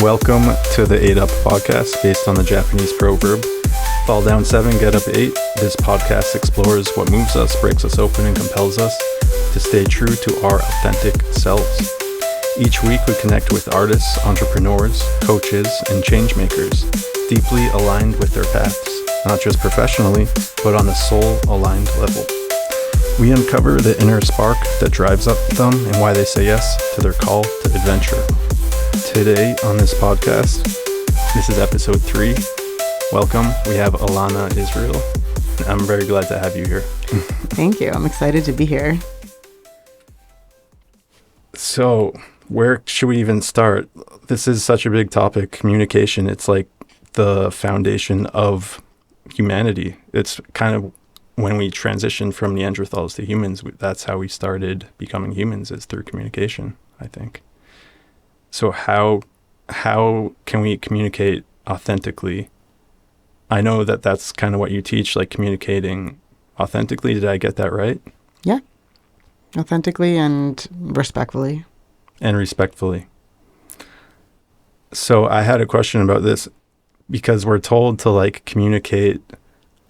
Welcome to the 8 Up podcast based on the Japanese proverb, fall down 7, get up 8. This podcast explores what moves us, breaks us open, and compels us to stay true to our authentic selves. Each week we connect with artists, entrepreneurs, coaches, and change makers, deeply aligned with their paths, not just professionally, but on a soul-aligned level. We uncover the inner spark that drives up them and why they say yes to their call to adventure. Today on this podcast, this is episode 3. Welcome. We have Elana Israel. I'm very glad to have you here. Thank you. I'm excited to be here. So, where should we even start? This is such a big topic, communication. It's like the foundation of humanity. It's kind of when we transitioned from Neanderthals to humans, that's how we started becoming humans, is through communication, I think. So how can we communicate authentically? I know that that's kind of what you teach, like communicating authentically. Did I get that right? Yeah. Authentically and respectfully. And respectfully. So I had a question about this because we're told to like communicate,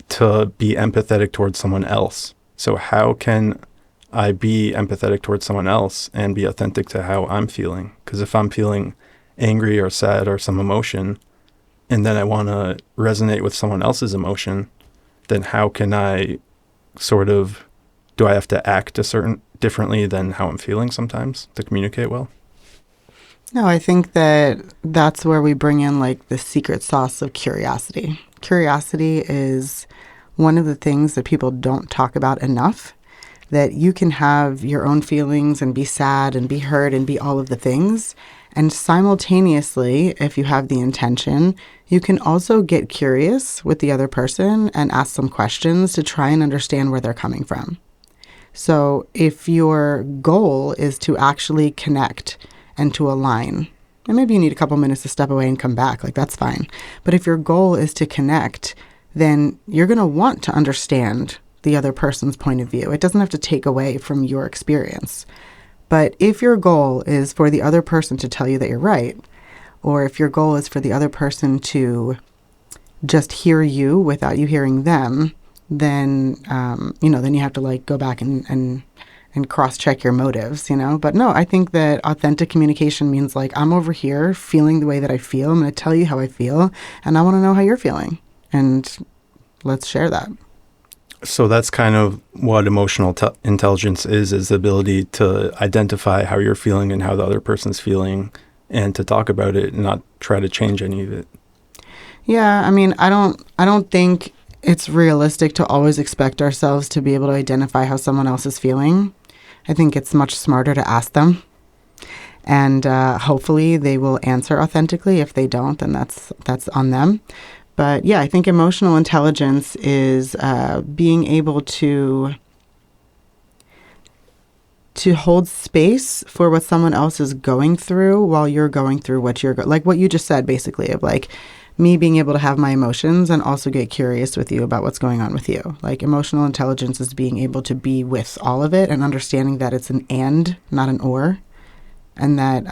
to be empathetic towards someone else. So how can I be empathetic towards someone else and be authentic to how I'm feeling? Because if I'm feeling angry or sad or some emotion, and then I want to resonate with someone else's emotion, then how can I do I have to act differently than how I'm feeling sometimes to communicate well? No, I think that that's where we bring in like the secret sauce of curiosity. Curiosity is one of the things that people don't talk about enough, that you can have your own feelings and be sad and be hurt and be all of the things. And simultaneously, if you have the intention, you can also get curious with the other person and ask some questions to try and understand where they're coming from. So if your goal is to actually connect and to align, and maybe you need a couple minutes to step away and come back, like that's fine. But if your goal is to connect, then you're going to want to understand the other person's point of view. It doesn't have to take away from your experience. But if your goal is for the other person to tell you that you're right, or if your goal is for the other person to just hear you without you hearing them, then, then you have to like go back and cross-check your motives, But no, I think that authentic communication means like, I'm over here feeling the way that I feel. I'm going to tell you how I feel, and I want to know how you're feeling. And let's share that. So that's kind of what emotional intelligence is the ability to identify how you're feeling and how the other person's feeling, and to talk about it and not try to change any of it. Yeah, I mean, I don't think it's realistic to always expect ourselves to be able to identify how someone else is feeling. I think it's much smarter to ask them. And hopefully they will answer authentically. If they don't, then that's on them. But yeah, I think emotional intelligence is being able to hold space for what someone else is going through while you're going through what like what you just said, basically, of like me being able to have my emotions and also get curious with you about what's going on with you. Like emotional intelligence is being able to be with all of it and understanding that it's an and, not an or. And that,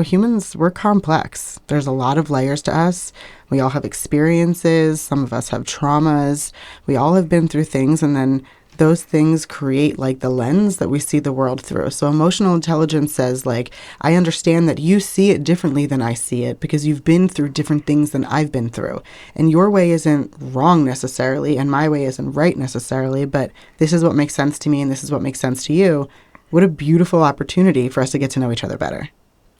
humans, we're complex. There's a lot of layers to us. We all have experiences. Some of us have traumas. We all have been through things. And then those things create like the lens that we see the world through. So emotional intelligence says like, I understand that you see it differently than I see it because you've been through different things than I've been through. And your way isn't wrong necessarily, and my way isn't right necessarily, but this is what makes sense to me and this is what makes sense to you. What a beautiful opportunity for us to get to know each other better.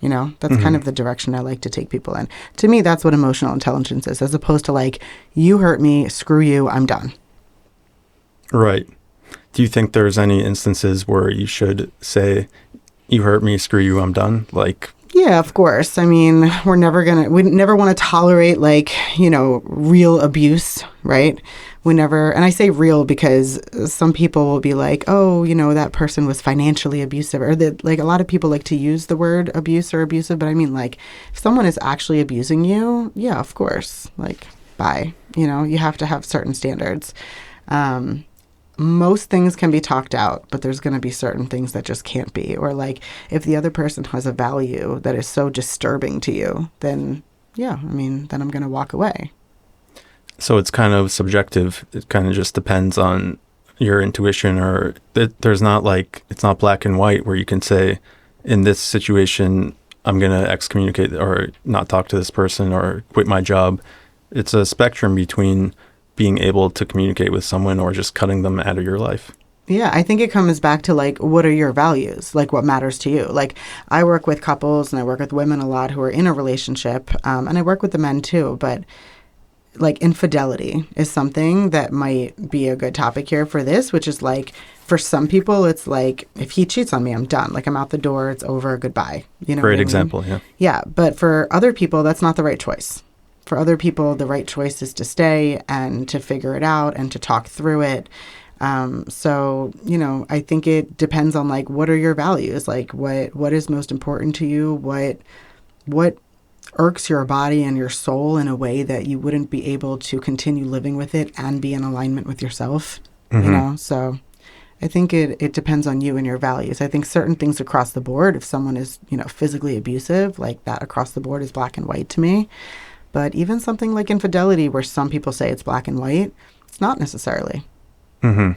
That's kind of the direction I like to take people in. To me, that's what emotional intelligence is, as opposed to like, you hurt me, screw you, I'm done. Right. Do you think there's any instances where you should say, you hurt me, screw you, I'm done? Like, yeah, of course. I mean, we never want to tolerate like, real abuse, right? We never, and I say real because some people will be like, oh, that person was financially abusive, or that like a lot of people like to use the word abuse or abusive, but I mean like if someone is actually abusing you, yeah, of course, like bye, you have to have certain standards. most things can be talked out, but there's going to be certain things that just can't be. Or like if the other person has a value that is so disturbing to you, then yeah, I mean, then I'm going to walk away. So it's kind of subjective. It kind of just depends on your intuition, or there's not like, it's not black and white where you can say, in this situation, I'm going to excommunicate or not talk to this person or quit my job. It's a spectrum between being able to communicate with someone or just cutting them out of your life. Yeah, I think it comes back to like, what are your values? Like what matters to you? Like I work with couples and I work with women a lot who are in a relationship, and I work with the men too, but like infidelity is something that might be a good topic here for this, which is like, for some people, it's like, if he cheats on me, I'm done. Like I'm out the door, it's over, goodbye. You know, Great what I mean? example, yeah. Yeah, but for other people, that's not the right choice. For other people, the right choice is to stay and to figure it out and to talk through it. So, you know, I think it depends on like, what are your values? Like what is most important to you? What irks your body and your soul in a way that you wouldn't be able to continue living with it and be in alignment with yourself, you know? So I think it depends on you and your values. I think certain things across the board, if someone is, you know, physically abusive, like that across the board is black and white to me. But even something like infidelity, where some people say it's black and white, it's not necessarily. Do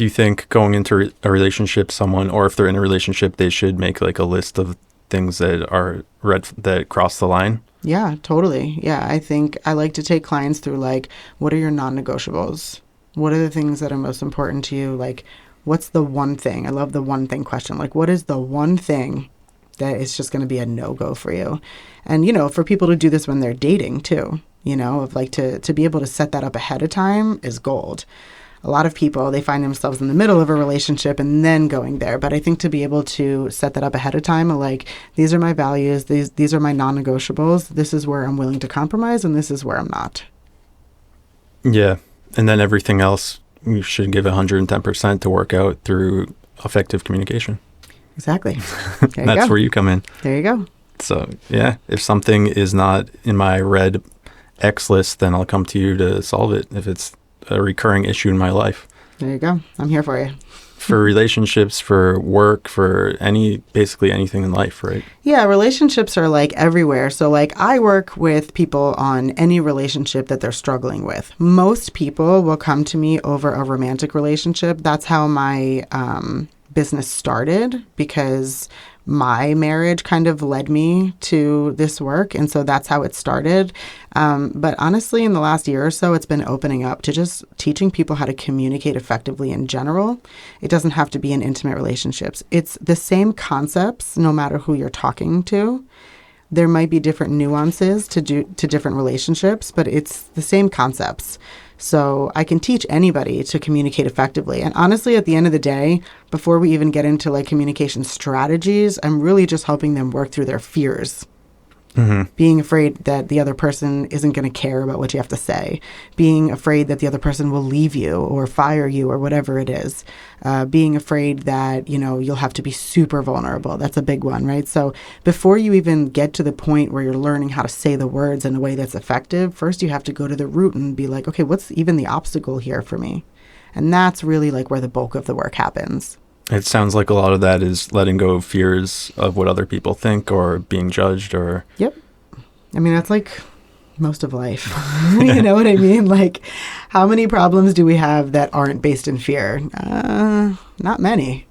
you think going into a relationship, someone, or if they're in a relationship, they should make like a list of things that are that cross the line? Yeah, totally. Yeah, I think I like to take clients through like, what are your non-negotiables? What are the things that are most important to you? Like, what's the one thing? I love the one thing question. Like, what is the one thing that is just going to be a no-go for you? And, you know, for people to do this when they're dating too, you know, of like to be able to set that up ahead of time is gold. A lot of people, they find themselves in the middle of a relationship and then going there. But I think to be able to set that up ahead of time, like, these are my values, these are my non-negotiables, this is where I'm willing to compromise, and this is where I'm not. Yeah. And then everything else, you should give 110% to work out through effective communication. Exactly. That's where you come in. There you go. So, yeah, if something is not in my red X list, then I'll come to you to solve it if it's a recurring issue in my life. There you go. I'm here for you. For relationships, for work, for basically anything in life, right? Yeah, relationships are like everywhere. So like I work with people on any relationship that they're struggling with. Most people will come to me over a romantic relationship. That's how my business started, because my marriage kind of led me to this work. And so that's how it started. But honestly, in the last year or so, it's been opening up to just teaching people how to communicate effectively in general. It doesn't have to be in intimate relationships. It's the same concepts, no matter who you're talking to. There might be different nuances to different relationships, but it's the same concepts. So I can teach anybody to communicate effectively. And honestly, at the end of the day, before we even get into like communication strategies, I'm really just helping them work through their fears. Being afraid that the other person isn't going to care about what you have to say. Being afraid that the other person will leave you or fire you or whatever it is. Being afraid that, you know, you'll have to be super vulnerable. That's a big one, right? So before you even get to the point where you're learning how to say the words in a way that's effective, first you have to go to the root and be like, okay, what's even the obstacle here for me? And that's really like where the bulk of the work happens. It sounds like a lot of that is letting go of fears of what other people think or being judged or... Yep. I mean, that's like most of life. You know what I mean? Like, how many problems do we have that aren't based in fear? Not many.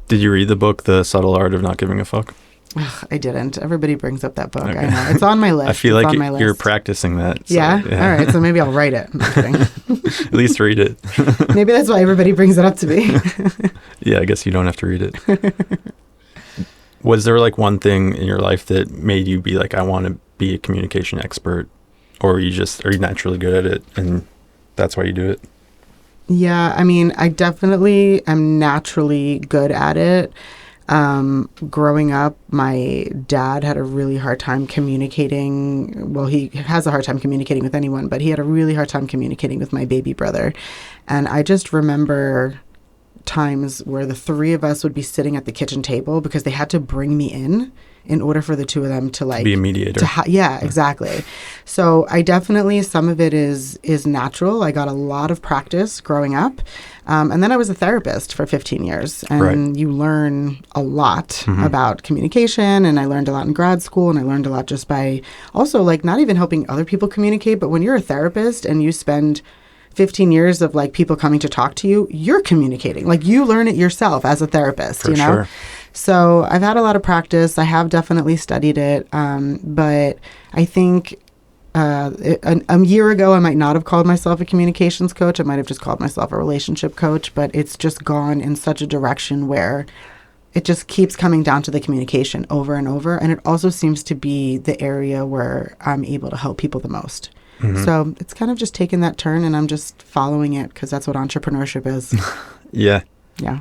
Did you read the book, The Subtle Art of Not Giving a Fuck? Ugh, I didn't. Everybody brings up that book. Okay. I know. It's on my list. I feel like you're practicing that. So, yeah? All right. So maybe I'll write it. I'm kidding. At least read it. Maybe that's why everybody brings it up to me. Yeah, I guess you don't have to read it. Was there like one thing in your life that made you be like, I want to be a communication expert? Or are you naturally good at it and that's why you do it? Yeah, I mean, I definitely am naturally good at it. Growing up, my dad had a really hard time communicating. Well, he has a hard time communicating with anyone, but he had a really hard time communicating with my baby brother. And I just remember times where the three of us would be sitting at the kitchen table because they had to bring me in order for the two of them to like be a mediator. Exactly. So I definitely, some of it is natural. I got a lot of practice growing up. And then I was a therapist for 15 years, and you learn a lot about communication, and I learned a lot in grad school, and I learned a lot just by also like not even helping other people communicate, but when you're a therapist and you spend 15 years of like people coming to talk to you, you're communicating. Like you learn it yourself as a therapist, For you know? sure. So I've had a lot of practice. I have definitely studied it. But I think a year ago, I might not have called myself a communications coach. I might have just called myself a relationship coach, but it's just gone in such a direction where it just keeps coming down to the communication over and over. And it also seems to be the area where I'm able to help people the most. So it's kind of just taken that turn, and I'm just following it because that's what entrepreneurship is. Yeah. Yeah.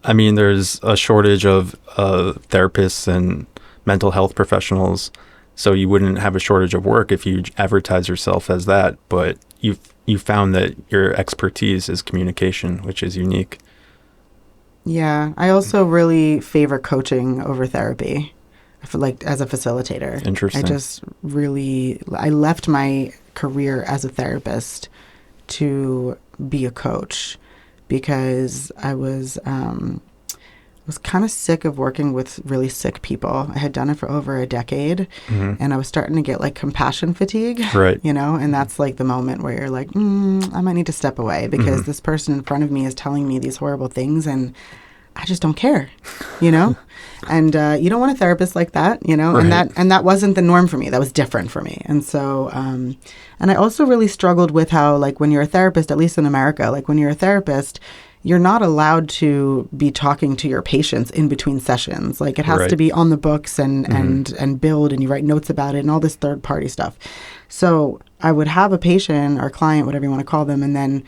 I mean, there's a shortage of therapists and mental health professionals, so you wouldn't have a shortage of work if you advertise yourself as that. But you found that your expertise is communication, which is unique. Yeah. I also really favor coaching over therapy. I feel like as a facilitator. Interesting. I left my career as a therapist to be a coach because I was kind of sick of working with really sick people. I had done it for over a decade, and I was starting to get like compassion fatigue, Right. you know, and that's like the moment where you're like, I might need to step away because this person in front of me is telling me these horrible things and I just don't care, you know? And you don't want a therapist like that, you know? Right. And that wasn't the norm for me. That was different for me. And so, and I also really struggled with how, like, when you're a therapist, at least in America, like when you're a therapist, you're not allowed to be talking to your patients in between sessions. Like it has to be on the books and build, and you write notes about it and all this third party stuff. So I would have a patient or client, whatever you want to call them, and then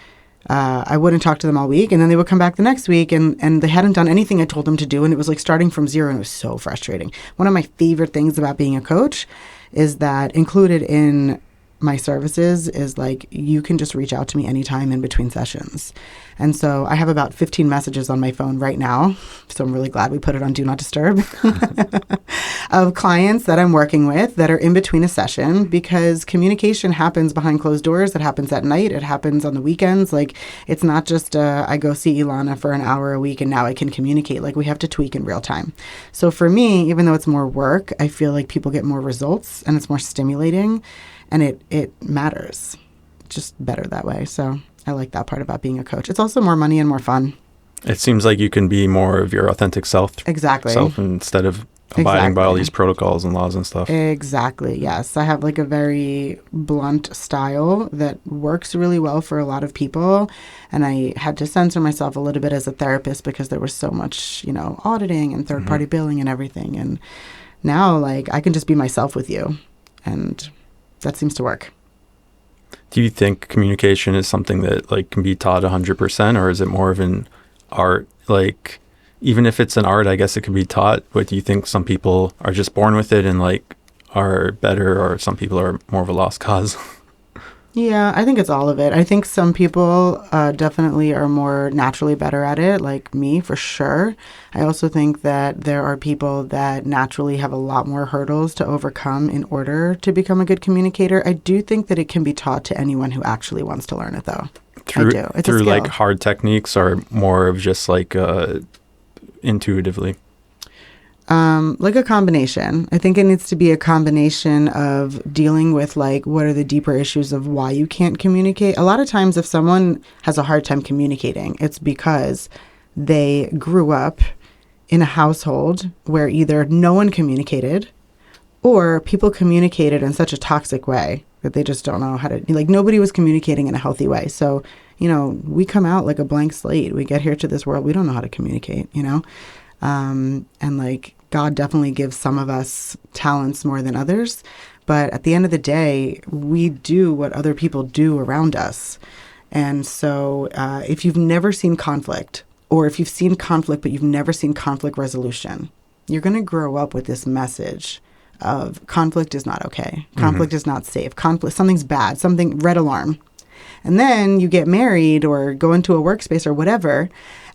I wouldn't talk to them all week, and then they would come back the next week and they hadn't done anything I told them to do, and it was like starting from zero, and it was so frustrating. One of my favorite things about being a coach is that included in my services is like you can just reach out to me anytime in between sessions. And so I have about 15 messages on my phone right now, so I'm really glad we put it on Do Not Disturb, of clients that I'm working with that are in between a session, because communication happens behind closed doors. It happens at night. It happens on the weekends. Like it's not just I go see Elana for an hour a week and now I can communicate. Like we have to tweak in real time. So for me, even though it's more work, I feel like people get more results and it's more stimulating. And it matters. Just better that way. So I like that part about being a coach. It's also more money and more fun. It seems like you can be more of your authentic self. Exactly. Instead of abiding by all these protocols and laws and stuff. Exactly. Yes. I have like a very blunt style that works really well for a lot of people. And I had to censor myself a little bit as a therapist because there was so much, you know, auditing and third party billing and everything. And now like I can just be myself with you. And that seems to work. Do you think communication is something that like can be taught 100%, or is it more of an art? Like, even if it's an art, I guess it can be taught. But do you think some people are just born with it and like are better, or some people are more of a lost cause? Yeah, I think it's all of it. I think some people definitely are more naturally better at it, like me, for sure. I also think that there are people that naturally have a lot more hurdles to overcome in order to become a good communicator. I do think that it can be taught to anyone who actually wants to learn it, though. I do. It's through a skill. like hard techniques, or more of just like intuitively? Like a combination. I think it needs to be a combination of dealing with like what are the deeper issues of why you can't communicate. A lot of times if someone has a hard time communicating, it's because they grew up in a household where either no one communicated or people communicated in such a toxic way that they just don't know how to, like nobody was communicating in a healthy way. So, you know, we come out like a blank slate. We get here to this world. We don't know how to communicate, you know? And like God definitely gives some of us talents more than others. But at the end of the day, we do what other people do around us. And so if you've never seen conflict, or if you've seen conflict, but you've never seen conflict resolution, you're going to grow up with this message of conflict is not okay. Conflict is not safe. Conflict, something's bad, something, red alarm. And then you get married or go into a workspace or whatever,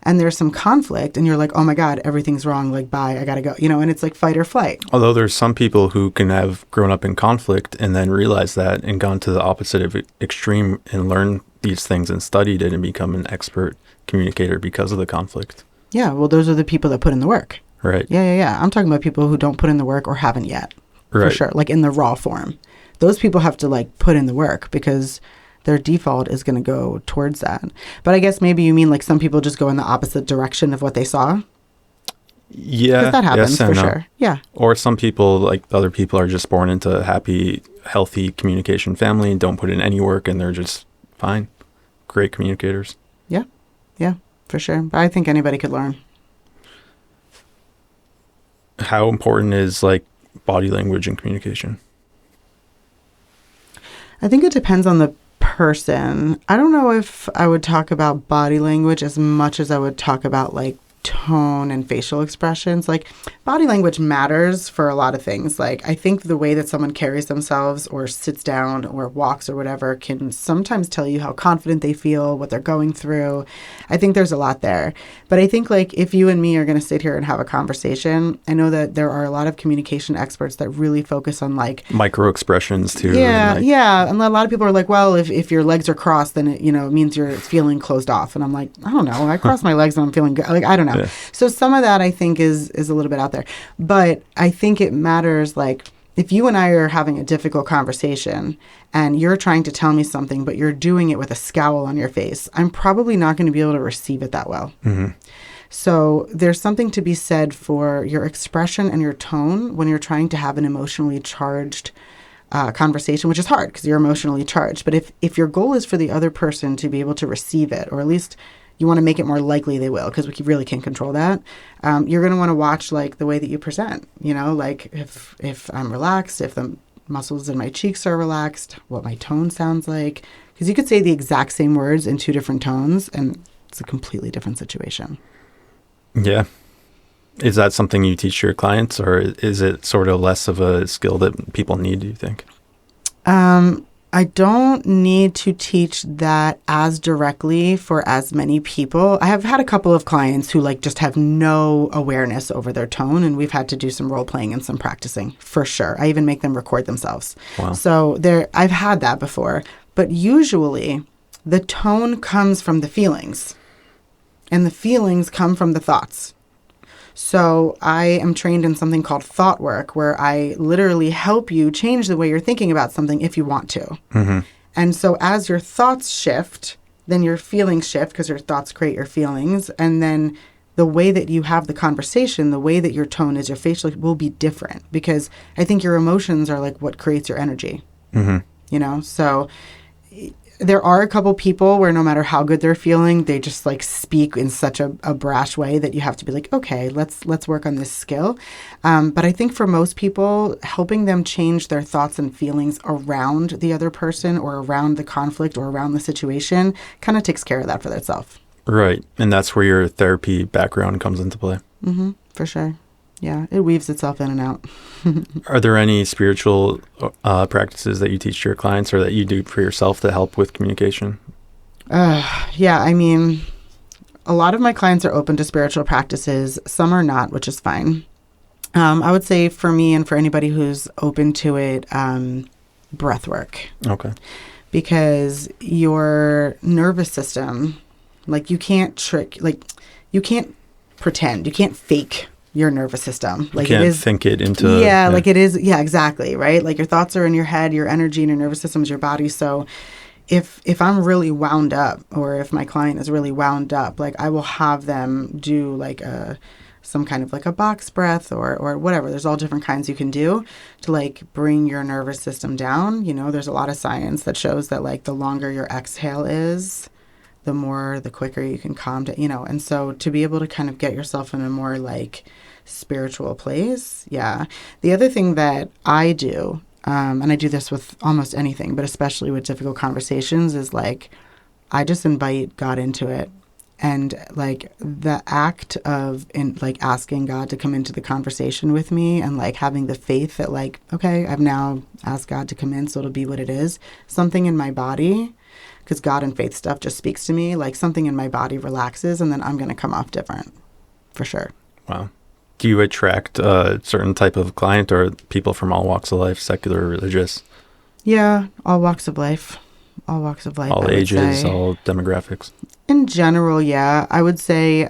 and there's some conflict and you're like, oh my God, everything's wrong. Like, bye, I got to go, and it's like fight or flight. Although there's some people who can have grown up in conflict and then realized that and gone to the opposite of extreme and learned these things and studied it and become an expert communicator because of the conflict. Yeah. Well, those are the people that put in the work. Right. Yeah. I'm talking about people who don't put in the work or haven't yet. Right. For sure. Like in the raw form. Those people have to like put in the work because their default is going to go towards that. But I guess maybe you mean like some people just go in the opposite direction of what they saw? Yeah. Because that happens yes and for no. sure. Yeah. Or some people, like other people, are just born into a happy, healthy communication family and don't put in any work and they're just fine. Great communicators. Yeah, for sure. But I think anybody could learn. How important is like body language in communication? I think it depends on the person. I don't know if I would talk about body language as much as I would talk about like tone and facial expressions. Like body language matters for a lot of things. Like I think the way that someone carries themselves or sits down or walks or whatever can sometimes tell you how confident they feel, what they're going through. I think there's a lot there. But I think like if you and me are going to sit here and have a conversation, I know that there are a lot of communication experts that really focus on like micro expressions too. Yeah. And a lot of people are like, well, if your legs are crossed, then it, it means you're feeling closed off. And I'm like, I don't know. I cross my legs and I'm feeling good. Like, I don't know. Yeah. So some of that I think is a little bit out there. But I think it matters, like, if you and I are having a difficult conversation and you're trying to tell me something, but you're doing it with a scowl on your face, I'm probably not going to be able to receive it that well. Mm-hmm. So there's something to be said for your expression and your tone when you're trying to have an emotionally charged conversation, which is hard because you're emotionally charged. But if your goal is for the other person to be able to receive it, or at least you want to make it more likely they will, because we really can't control that. You're going to want to watch like the way that you present, like if I'm relaxed, if the muscles in my cheeks are relaxed, what my tone sounds like. Because you could say the exact same words in two different tones and it's a completely different situation. Yeah. Is that something you teach your clients, or is it sort of less of a skill that people need, do you think? I don't need to teach that as directly for as many people. I have had a couple of clients who like just have no awareness over their tone, and we've had to do some role playing and some practicing for sure. I even make them record themselves. Wow. So I've had that before, but usually the tone comes from the feelings, and the feelings come from the thoughts. So I am trained in something called thought work, where I literally help you change the way you're thinking about something if you want to. Mm-hmm. And so as your thoughts shift, then your feelings shift, because your thoughts create your feelings. And then the way that you have the conversation, the way that your tone is, your facial will be different, because I think your emotions are like what creates your energy. Mm-hmm. So there are a couple people where no matter how good they're feeling, they just like speak in such a brash way that you have to be like, okay, let's work on this skill. But I think for most people, helping them change their thoughts and feelings around the other person or around the conflict or around the situation kind of takes care of that for themselves. Right. And that's where your therapy background comes into play. Mm-hmm. For sure. Yeah, it weaves itself in and out. Are there any spiritual practices that you teach your clients or that you do for yourself to help with communication? Yeah, I mean, a lot of my clients are open to spiritual practices. Some are not, which is fine. I would say for me and for anybody who's open to it, breathwork. Okay. Because your nervous system, like you can't pretend, you can't fake your nervous system. Like you can't it is, think it into... Yeah, like it is. Yeah, exactly. Right. Like your thoughts are in your head, your energy and your nervous system is your body. So if I'm really wound up, or if my client is really wound up, like I will have them do like some kind of like a box breath or whatever. There's all different kinds you can do to like bring your nervous system down. There's a lot of science that shows that like the longer your exhale is, the quicker you can calm down, and so to be able to kind of get yourself in a more like spiritual place. Yeah. The other thing that I do, and I do this with almost anything, but especially with difficult conversations, is like, I just invite God into it. And like the act of asking God to come into the conversation with me and like having the faith that like, okay, I've now asked God to come in, so it'll be what it is. Something in my body because God and faith stuff just speaks to me. Like something in my body relaxes and then I'm going to come off different for sure. Wow. Do you attract a certain type of client or people from all walks of life, secular or religious? Yeah, all walks of life. All walks of life. All ages, all demographics. In general, yeah. I would say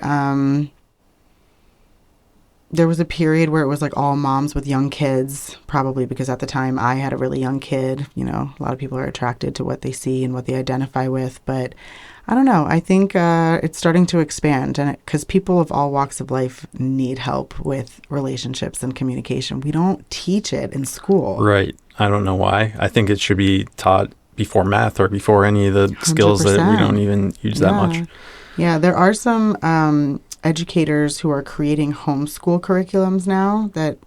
there was a period where it was like all moms with young kids, probably because at the time I had a really young kid. You know, a lot of people are attracted to what they see and what they identify with. But I don't know. I think it's starting to expand, and because people of all walks of life need help with relationships and communication. We don't teach it in school. Right. I don't know why. I think it should be taught before math or before any of the skills 100%. that we don't even use that much. Yeah, there are some educators who are creating homeschool curriculums now that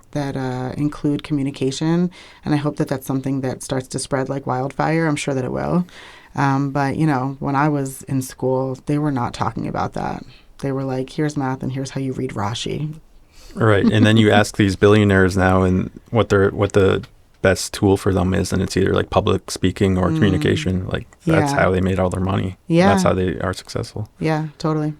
include communication, and I hope that that's something that starts to spread like wildfire. I'm sure that it will. But, you know, when I was in school, they were not talking about that. They were like, here's math and here's how you read Rashi. Right. And then you ask these billionaires now and what the best tool for them is, and it's either like public speaking or communication. Like that's how they made all their money. Yeah. That's how they are successful. Yeah, totally.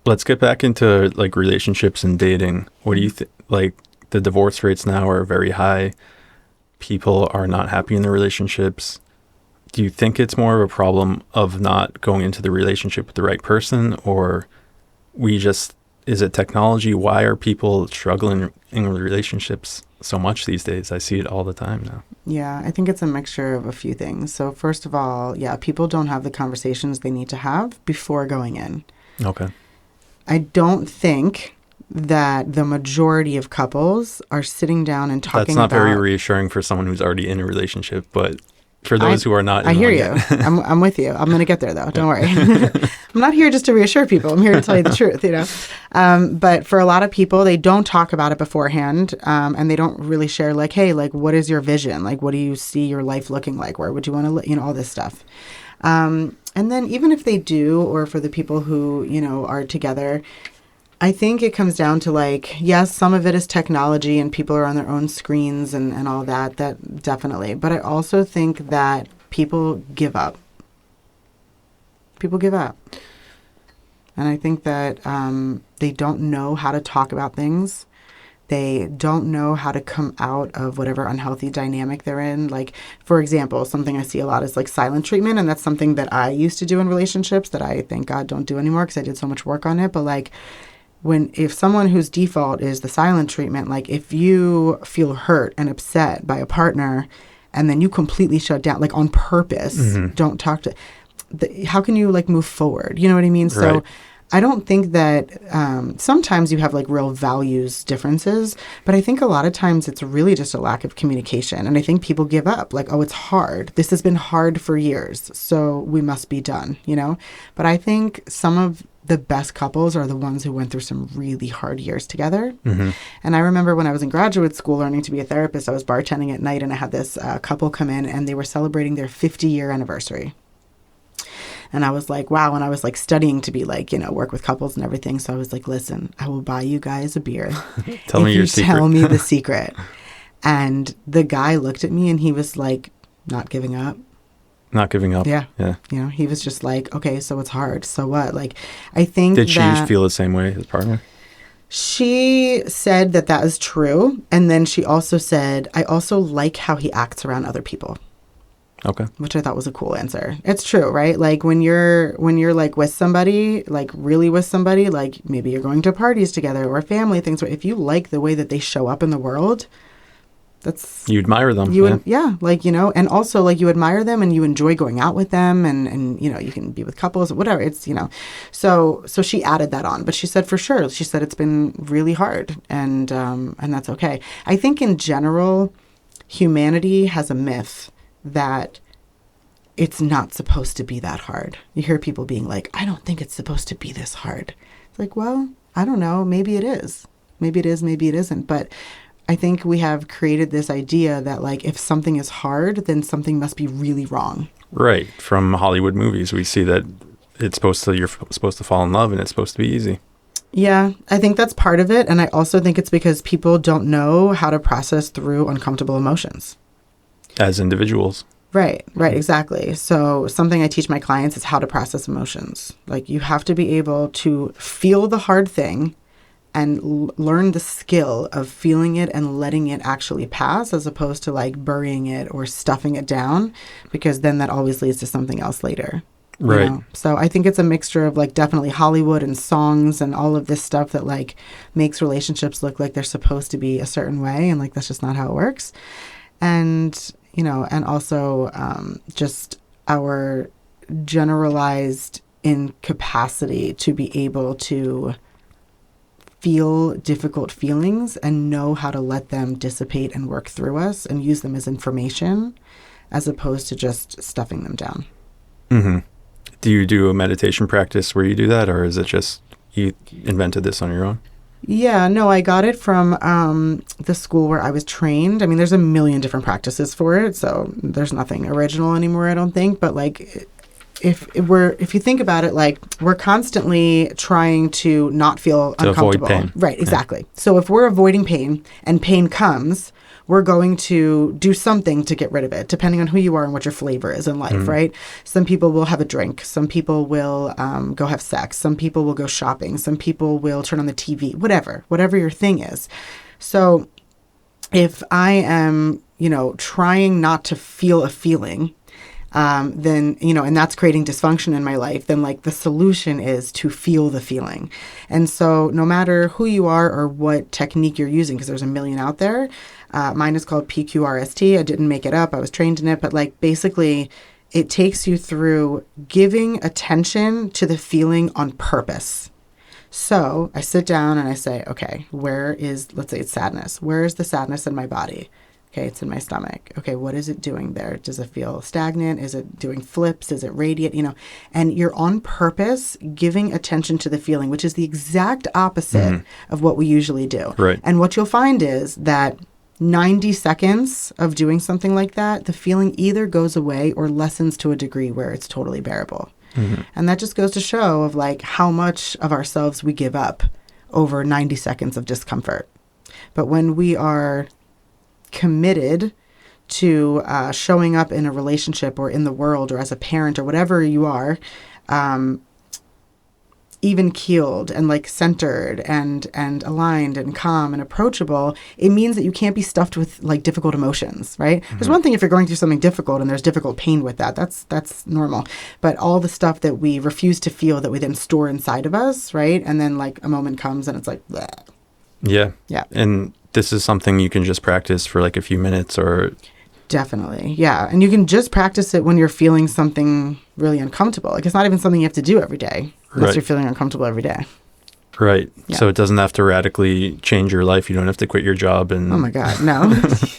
Let's get back into like relationships and dating. What do you think? Like the divorce rates now are very high. People are not happy in their relationships. Do you think it's more of a problem of not going into the relationship with the right person, or is it technology? Why are people struggling in relationships so much these days? I see it all the time now. Yeah, I think it's a mixture of a few things. So first of all, yeah, people don't have the conversations they need to have before going in. Okay. I don't think that the majority of couples are sitting down and talking about... That's not very reassuring for someone who's already in a relationship, but for those who are not... I hear you. I'm with you. I'm going to get there, though. Don't worry. I'm not here just to reassure people. I'm here to tell you the truth, you know. But for a lot of people, they don't talk about it beforehand, and they don't really share, like, hey, like, what is your vision? Like, what do you see your life looking like? Where would you want to, you know, all this stuff. And then even if they do, or for the people who, you know, are together, I think it comes down to like, yes, some of it is technology and people are on their own screens and all that definitely. But I also think that people give up. People give up. And I think that they don't know how to talk about things. They don't know how to come out of whatever unhealthy dynamic they're in. Like, for example, something I see a lot is like silent treatment. And that's something that I used to do in relationships that I, thank God, don't do anymore because I did so much work on it. But like, if someone whose default is the silent treatment, like if you feel hurt and upset by a partner and then you completely shut down, like on purpose, don't talk to, how can you like move forward? You know what I mean? So I don't think that sometimes you have like real values differences, but I think a lot of times it's really just a lack of communication. And I think people give up like, oh, it's hard. This has been hard for years, so we must be done, you know? But I think some of the best couples are the ones who went through some really hard years together. And I remember when I was in graduate school learning to be a therapist, I was bartending at night and I had this couple come in and they were celebrating their 50-year anniversary. And I was like, wow. And I was like studying to be like, you know, work with couples and everything. So I was like, listen, I will buy you guys a beer. Tell me your secret. Tell me the secret. And the guy looked at me and he was like, not giving up. Not giving up. Yeah. Yeah. You know, he was just like, okay, so it's hard. So what? Like, I think Did she feel the same way as partner? She said that is true. And then she also said, I also like how he acts around other people. Okay. Which I thought was a cool answer. It's true, right? Like when you're like with somebody, like really with somebody, like maybe you're going to parties together or family things, where if you like the way that they show up in the world, you admire them. Yeah, like, you know, and also like you admire them and you enjoy going out with them and you know, you can be with couples, whatever. It's, you know, so she added that on, but she said for sure, she said it's been really hard and that's okay. I think in general, humanity has a myth that it's not supposed to be that hard. You hear people being like, I don't think it's supposed to be this hard. It's like, well, I don't know. Maybe it is. Maybe it is. Maybe it isn't. But I think we have created this idea that like if something is hard, then something must be really wrong. Right. From Hollywood movies, we see that you're supposed to fall in love and it's supposed to be easy. Yeah, I think that's part of it. And I also think it's because people don't know how to process through uncomfortable emotions. As individuals. Right, exactly. So something I teach my clients is how to process emotions. Like you have to be able to feel the hard thing and learn the skill of feeling it and letting it actually pass, as opposed to like burying it or stuffing it down, because then that always leads to something else later. Right. You know? So I think it's a mixture of like definitely Hollywood and songs and all of this stuff that like makes relationships look like they're supposed to be a certain way, and like that's just not how it works. And you know, and also just our generalized incapacity to be able to feel difficult feelings and know how to let them dissipate and work through us and use them as information, as opposed to just stuffing them down. Mm-hmm. Do you do a meditation practice where you do that, or is it just you invented this on your own? Yeah, no, I got it from the school where I was trained. I mean, there's a million different practices for it, so there's nothing original anymore, I don't think. But like, if you think about it, like we're constantly trying to not feel uncomfortable. Avoid pain. Right, exactly. Yeah. So if we're avoiding pain and pain comes, we're going to do something to get rid of it, depending on who you are and what your flavor is in life, right? Some people will have a drink. Some people will go have sex. Some people will go shopping. Some people will turn on the TV, whatever your thing is. So if I am, you know, trying not to feel a feeling, then, you know, and that's creating dysfunction in my life, then like the solution is to feel the feeling. And so no matter who you are or what technique you're using, because there's a million out there, mine is called PQRST. I didn't make it up. I was trained in it. But like basically it takes you through giving attention to the feeling on purpose. So I sit down and I say, okay, where is, let's say it's sadness. Where is the sadness in my body? Okay, it's in my stomach. Okay, what is it doing there? Does it feel stagnant? Is it doing flips? Is it radiant? You know, and you're on purpose giving attention to the feeling, which is the exact opposite of what we usually do. Right. And what you'll find is that 90 seconds of doing something like that, the feeling either goes away or lessens to a degree where it's totally bearable. And that just goes to show of like how much of ourselves we give up over 90 seconds of discomfort. But when we are committed to showing up in a relationship or in the world or as a parent or whatever you are, even keeled and like centered and aligned and calm and approachable, it means that you can't be stuffed with like difficult emotions, right? There's one thing if you're going through something difficult and there's difficult pain with that, that's normal. But all the stuff that we refuse to feel that we then store inside of us, right? And then like a moment comes and it's like, bleh. Yeah. Yeah. And this is something you can just practice for like a few minutes or... Definitely. Yeah. And you can just practice it when you're feeling something really uncomfortable. Like it's not even something you have to do every day unless you're feeling uncomfortable every day. Right. Yeah. So it doesn't have to radically change your life. You don't have to quit your job and... Oh my God, no.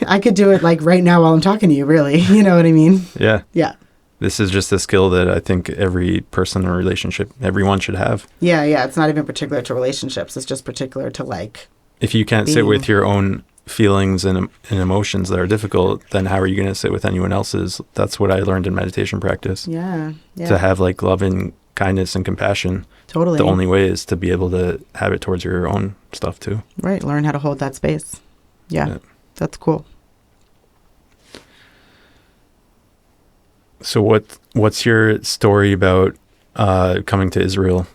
I could do it like right now while I'm talking to you, really. You know what I mean? Yeah. Yeah. This is just a skill that I think every person in a relationship, everyone should have. Yeah, yeah. It's not even particular to relationships. It's just particular to like... If you can't sit with your own feelings and emotions that are difficult, then how are you going to sit with anyone else's? That's what I learned in meditation practice. Yeah. To have like love and kindness and compassion. Totally. The only way is to be able to have it towards your own stuff too. Right. Learn how to hold that space. Yeah. That's cool. So what's your story about coming to Israel?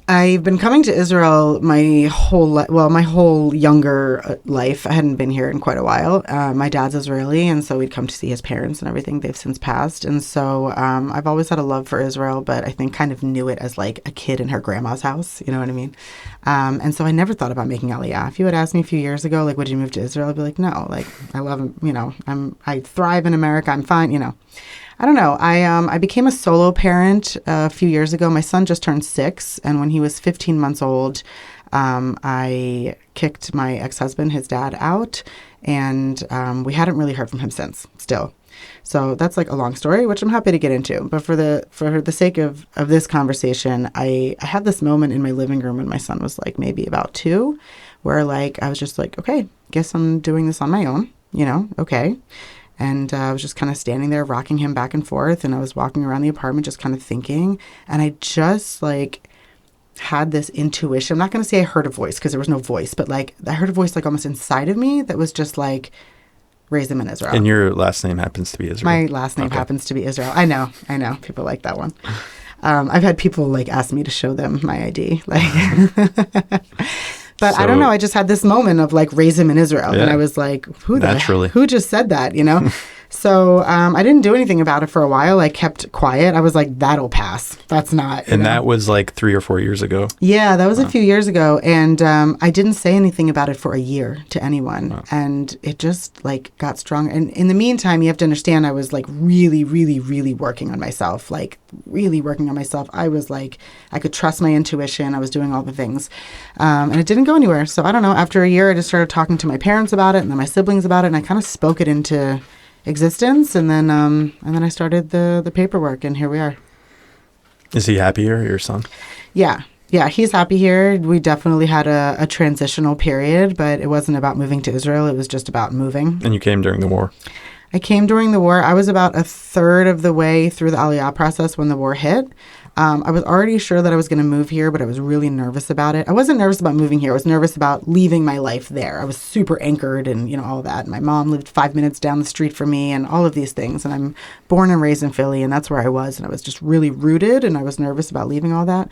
I've been coming to Israel my whole younger life. I hadn't been here in quite a while. My dad's Israeli, and so we'd come to see his parents and everything. They've since passed. And so I've always had a love for Israel, but I think kind of knew it as like a kid in her grandma's house. You know what I mean? And so I never thought about making Aliyah. If you had asked me a few years ago, like, would you move to Israel? I'd be like, no. Like, I love, you know, I thrive in America. I'm fine, you know. I don't know. I became a solo parent a few years ago. My son just turned 6, and when he was 15 months old, I kicked my ex-husband, his dad, out, and we hadn't really heard from him since, still. So that's like a long story, which I'm happy to get into. But for the sake of this conversation, I had this moment in my living room when my son was like maybe about 2, where like I was just like, okay, guess I'm doing this on my own, you know, okay. And I was just kind of standing there rocking him back and forth. And I was walking around the apartment just kind of thinking. And I just like had this intuition. I'm not going to say I heard a voice because there was no voice, but like I heard a voice like almost inside of me that was just like, raise them in Israel. And your last name happens to be Israel. My last name happens to be Israel. I know. People like that one. I've had people like ask me to show them my ID. Like, but I don't know. I just had this moment of like, raise him in Israel. And I was like, who just said that, you know? So I didn't do anything about it for a while. I kept quiet. I was like, that'll pass. That's not. And that was like 3 or 4 years ago. Yeah, that was a few years ago. And I didn't say anything about it for a year to anyone. Wow. And it just like got strong. And in the meantime, you have to understand, I was like really, really, really working on myself. Like really working on myself. I was like, I could trust my intuition. I was doing all the things. And it didn't go anywhere. So I don't know. After a year, I just started talking to my parents about it and then my siblings about it. And I kind of spoke it into existence, and then I started the paperwork, and here we are. Is he happy here, your son? Yeah, he's happy here. We definitely had a transitional period, but it wasn't about moving to Israel. It was just about moving. And you came during the war? I came during the war. I was about a third of the way through the Aliyah process when the war hit. I was already sure that I was going to move here, but I was really nervous about it. I wasn't nervous about moving here. I was nervous about leaving my life there. I was super anchored and, you know, all that. My mom lived 5 minutes down the street from me and all of these things. And I'm born and raised in Philly, and that's where I was. And I was just really rooted, and I was nervous about leaving all that.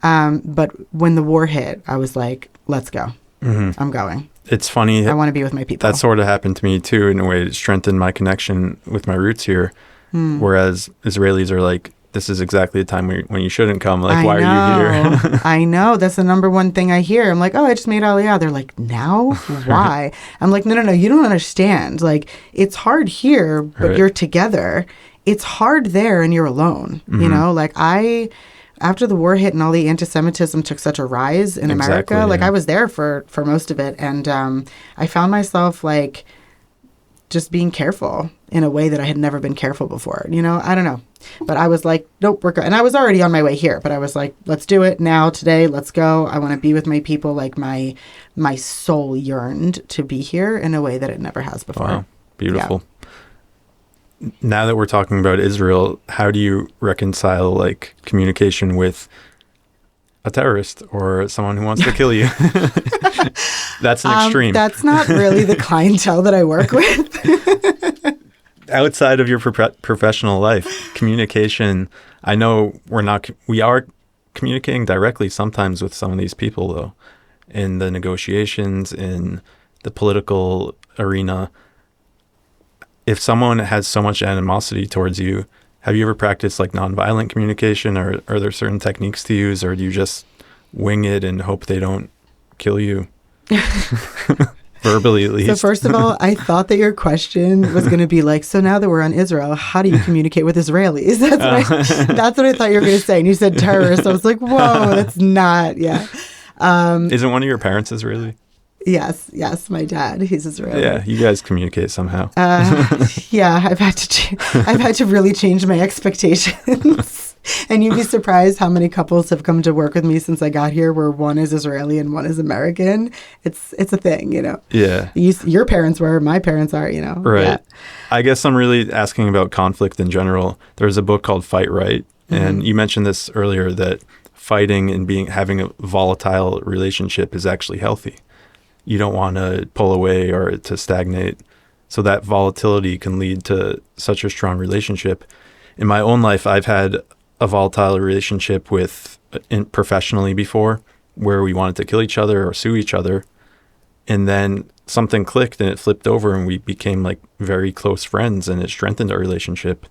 But when the war hit, I was like, let's go. Mm-hmm. I'm going. It's funny. I want to be with my people. That sort of happened to me, too, in a way. It strengthened my connection with my roots here. Whereas Israelis are like, this is exactly the time when you shouldn't come. Like, why are you here? I know. That's the number one thing I hear. I'm like, oh, I just made Aliyah. They're like, now? Why? I'm like, no. You don't understand. Like, it's hard here, but you're together. It's hard there and you're alone. Mm-hmm. You know, like after the war hit and all the anti-Semitism took such a rise in America, like I was there for most of it. And I found myself like just being careful in a way that I had never been careful before. You know, I don't know. But I was like, nope, we're good. And I was already on my way here, but I was like, let's do it now, today, let's go. I want to be with my people. Like my soul yearned to be here in a way that it never has before. Wow, beautiful. Yeah. Now that we're talking about Israel, how do you reconcile like communication with a terrorist or someone who wants to kill you? That's an extreme. That's not really the clientele that I work with. Outside of your professional life, communication, I know we are communicating directly sometimes with some of these people, though, in the negotiations, in the political arena. If someone has so much animosity towards you, have you ever practiced like nonviolent communication, or are there certain techniques to use, or do you just wing it and hope they don't kill you? Verbally, at least. So first of all, I thought that your question was going to be like, so now that we're on Israel, how do you communicate with Israelis? That's what I thought you were going to say. And you said terrorists. I was like, whoa, that's not, yeah. Isn't one of your parents Israeli? Yes, my dad. He's Israeli. Yeah, you guys communicate somehow. Yeah, I've had to really change my expectations. And you'd be surprised how many couples have come to work with me since I got here where one is Israeli and one is American. It's a thing, you know. Yeah. Your parents were, my parents are, you know. Right. Yeah. I guess I'm really asking about conflict in general. There's a book called Fight Right. And you mentioned this earlier, that fighting and having a volatile relationship is actually healthy. You don't want to pull away or to stagnate. So that volatility can lead to such a strong relationship. In my own life, I've had a volatile relationship professionally before, where we wanted to kill each other or sue each other. And then something clicked and it flipped over and we became like very close friends, and it strengthened our relationship.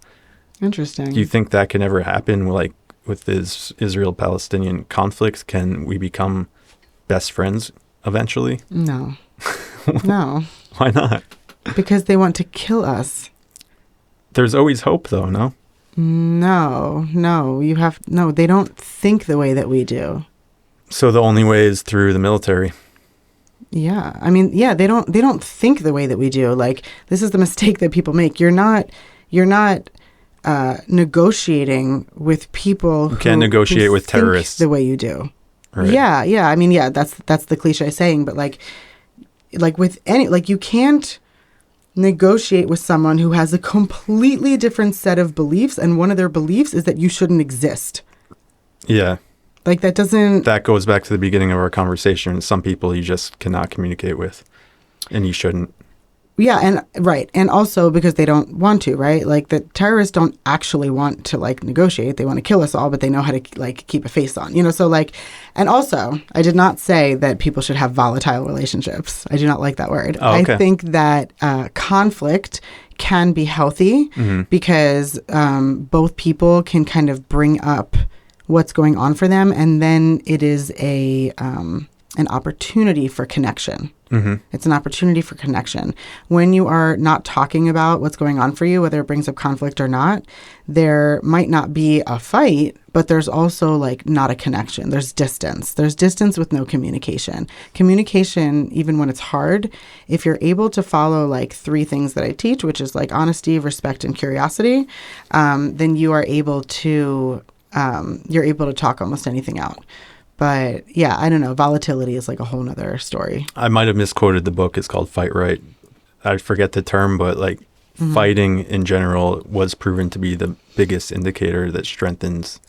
Interesting. Do you think that can ever happen, like with this Israel-Palestinian conflict? Can we become best friends eventually? No. No. Why not? Because they want to kill us. There's always hope, though, no? No. They don't think the way that we do. So the only way is through the military. Yeah. I mean, yeah, they don't think the way that we do. Like, this is the mistake that people make. You're not negotiating with people who can't negotiate with think terrorists the way you do. Right. Yeah. I mean, yeah, that's the cliche saying, but like with any, like, you can't negotiate with someone who has a completely different set of beliefs, and one of their beliefs is that you shouldn't exist. Yeah. Like that doesn't... That goes back to the beginning of our conversation. Some people you just cannot communicate with, and you shouldn't. Yeah, and right. And also because they don't want to, right? Like the terrorists don't actually want to like negotiate. They want to kill us all, but they know how to like keep a face on, you know? So like, and also I did not say that people should have volatile relationships. I do not like that word. Oh, okay. I think that conflict can be healthy because both people can kind of bring up what's going on for them. And then it is an opportunity for connection. It's an opportunity for connection. When you are not talking about what's going on for you, whether it brings up conflict or not, there might not be a fight, but there's also like not a connection. There's distance. There's distance with no communication. Communication, even when it's hard, if you're able to follow like 3 things that I teach, which is like honesty, respect, and curiosity, then you are able to talk almost anything out. But yeah, I don't know. Volatility is like a whole nother story. I might have misquoted the book. It's called Fight Right. I forget the term, but like fighting in general was proven to be the biggest indicator that strengthens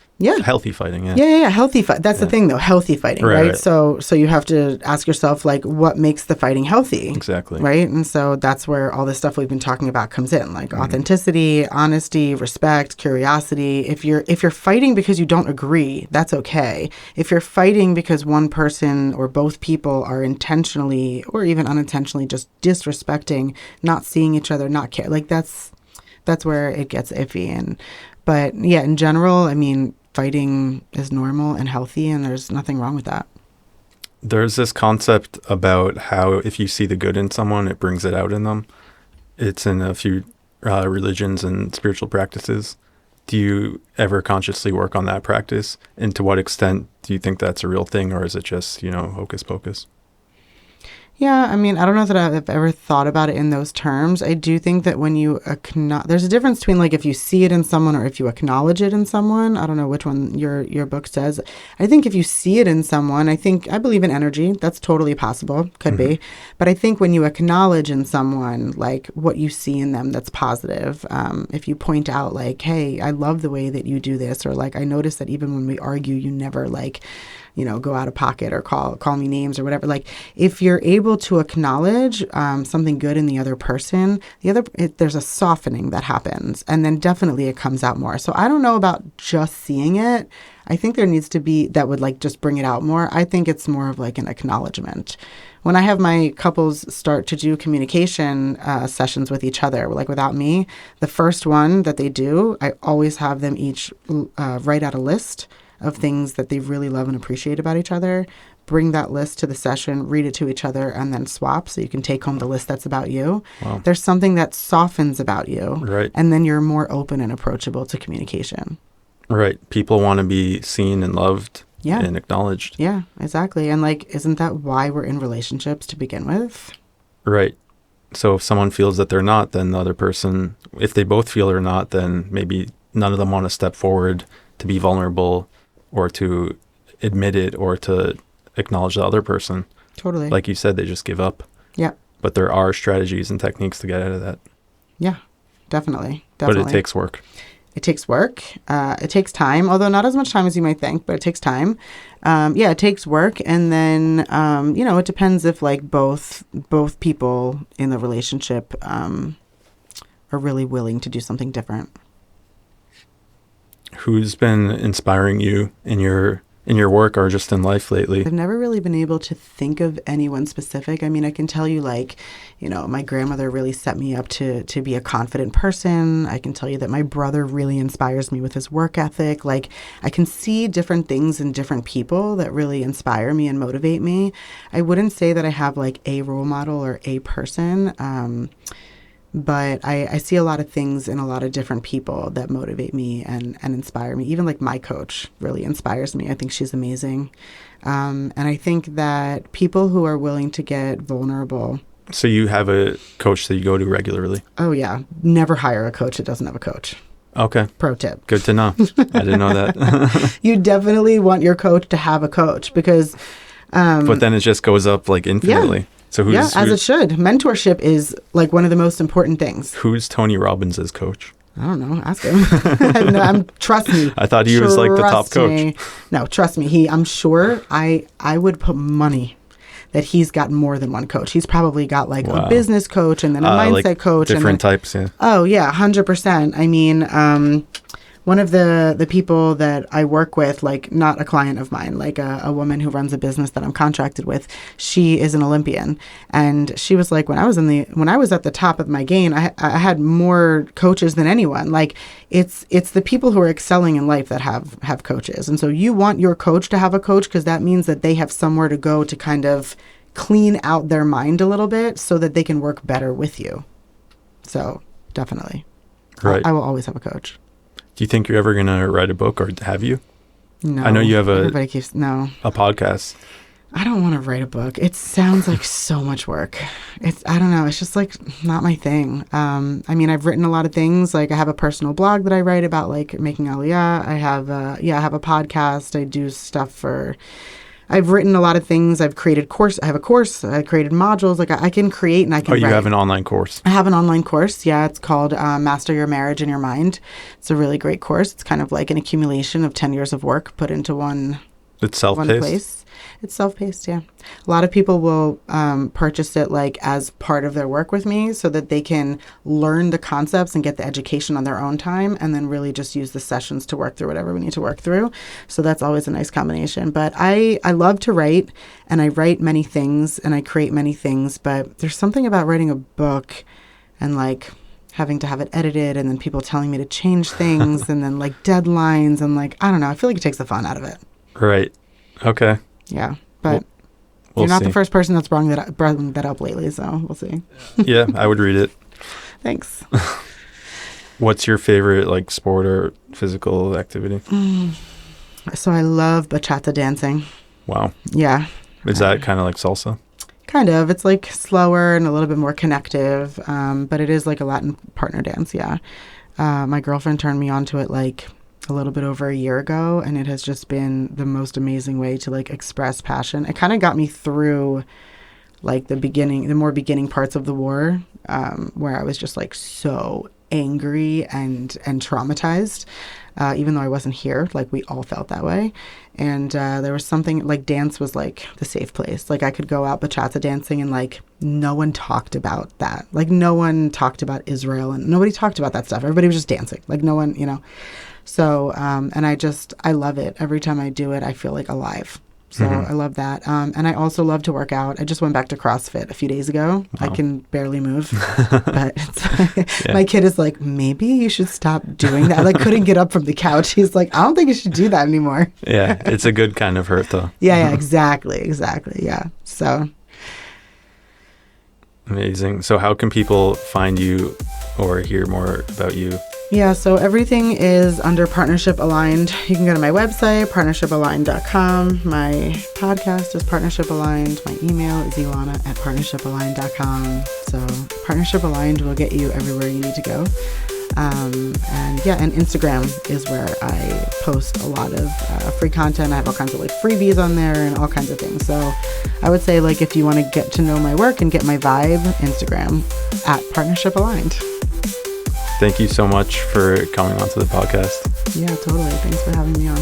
healthy fighting. Yeah. Healthy fight. That's the thing though. Healthy fighting, right? So you have to ask yourself like, what makes the fighting healthy? Exactly. Right. And so that's where all this stuff we've been talking about comes in, like authenticity, honesty, respect, curiosity. If you're fighting because you don't agree, that's okay. If you're fighting because one person or both people are intentionally or even unintentionally just disrespecting, not seeing each other, not care, like that's where it gets iffy. But yeah, in general, I mean, fighting is normal and healthy, and there's nothing wrong with that. There's this concept about how if you see the good in someone, it brings it out in them. It's in a few religions and spiritual practices. Do you ever consciously work on that practice? And to what extent do you think that's a real thing, or is it just, hocus pocus? Yeah, I mean, I don't know that I've ever thought about it in those terms. I do think that when you there's a difference between like if you see it in someone or if you acknowledge it in someone. I don't know which one your book says. I think if you see it in someone, I believe in energy. That's totally possible. Could be. But I think when you acknowledge in someone like what you see in them that's positive, if you point out like, hey, I love the way that you do this, or like I notice that even when we argue, you never like, go out of pocket or call me names or whatever. Like if you're able to acknowledge something good in the other person, there's a softening that happens, and then definitely it comes out more. So I don't know about just seeing it. I think there needs to be that would like just bring it out more. I think it's more of like an acknowledgement. When I have my couples start to do communication sessions with each other, like without me, the first one that they do, I always have them each write out a list of things that they really love and appreciate about each other, bring that list to the session, read it to each other, and then swap so you can take home the list that's about you. Wow. There's something that softens about you. Right. And then you're more open and approachable to communication. Right. People want to be seen and loved and acknowledged. Yeah, exactly. And like, isn't that why we're in relationships to begin with? Right. So if someone feels that they're not, then the other person, if they both feel they're not, then maybe none of them want to step forward to be vulnerable or to admit it or to acknowledge the other person. Totally. Like you said, they just give up. Yeah. But there are strategies and techniques to get out of that. Yeah, definitely. But it takes work. It takes work. It takes time, although not as much time as you might think, but it takes time. It takes work. And then, it depends if like both people in the relationship are really willing to do something different. Who's been inspiring you in your work or just in life lately? I've never really been able to think of anyone specific. I mean, I can tell you like, my grandmother really set me up to be a confident person. I can tell you that my brother really inspires me with his work ethic. Like I can see different things in different people that really inspire me and motivate me. I wouldn't say that I have like a role model or a person. But I see a lot of things in a lot of different people that motivate me and inspire me. Even like my coach really inspires me. I think she's amazing. And I think that people who are willing to get vulnerable. So you have a coach that you go to regularly? Oh, yeah. Never hire a coach that doesn't have a coach. Okay. Pro tip. Good to know. I didn't know that. You definitely want your coach to have a coach because... but then it just goes up like infinitely. Yeah. So as it should. Mentorship is like one of the most important things. Who's Tony Robbins' coach? I don't know. Ask him. No, trust me. I thought he was like the top coach. No, trust me. I'm sure I would put money that he's got more than one coach. He's probably got like a business coach and then a mindset like coach. Different types, yeah. Oh, yeah, 100%. I mean, one of the people that I work with, like not a client of mine, like a woman who runs a business that I'm contracted with, she is an Olympian. And she was like, when I was at the top of my game, I had more coaches than anyone. Like it's the people who are excelling in life that have coaches. And so you want your coach to have a coach because that means that they have somewhere to go to kind of clean out their mind a little bit so that they can work better with you. So definitely. Right. I will always have a coach. Do you think you're ever going to write a book, or have you? No. I know you have a podcast. I don't want to write a book. It sounds like so much work. I don't know. It's just like not my thing. I mean, I've written a lot of things. Like I have a personal blog that I write about like making aliyah. I have a podcast. I do stuff I've written a lot of things. I've created I have a course. I created modules. Like I can create and I can write. You have an online course? I have an online course. Yeah, it's called Master Your Marriage and Your Mind. It's a really great course. It's kind of like an accumulation of 10 years of work put into one. It's self-paced? One place. It's self-paced, yeah. A lot of people will purchase it like as part of their work with me so that they can learn the concepts and get the education on their own time and then really just use the sessions to work through whatever we need to work through. So that's always a nice combination. But I love to write, and I write many things and I create many things, but there's something about writing a book and like having to have it edited and then people telling me to change things and then like deadlines and like, I don't know. I feel like it takes the fun out of it. Right. Okay. Yeah, but we'll you're not see. the first person that's brought that up lately, so we'll see. Yeah, I would read it. Thanks. What's your favorite like sport or physical activity? So I love bachata dancing. Wow. Yeah. Is that kind of like salsa? Kind of. It's like slower and a little bit more connective, but it is like a Latin partner dance, yeah. My girlfriend turned me on to it like a little bit over a year ago, and it has just been the most amazing way to like express passion. It kind of got me through like the more beginning parts of the war, where I was just like so angry and traumatized, even though I wasn't here. Like we all felt that way. And there was something like dance was like the safe place. Like I could go out bachata dancing and like no one talked about that. Like no one talked about Israel and nobody talked about that stuff. Everybody was just dancing. Like no one, So, and I love it. Every time I do it, I feel like alive. So I love that. And I also love to work out. I just went back to CrossFit a few days ago. Wow. I can barely move, but my kid is like, maybe you should stop doing that. I like couldn't get up from the couch. He's like, I don't think you should do that anymore. Yeah. It's a good kind of hurt though. Yeah, exactly. Yeah. So. Amazing. So how can people find you or hear more about you? Yeah, so everything is under Partnership Aligned. You can go to my website, partnershipaligned.com. My podcast is Partnership Aligned. My email is elana@partnershipaligned.com. So Partnership Aligned will get you everywhere you need to go. And Instagram is where I post a lot of free content. I have all kinds of like freebies on there and all kinds of things. So I would say like if you want to get to know my work and get my vibe, Instagram @Partnership Aligned. Thank you so much for coming onto the podcast. Yeah, totally. Thanks for having me on.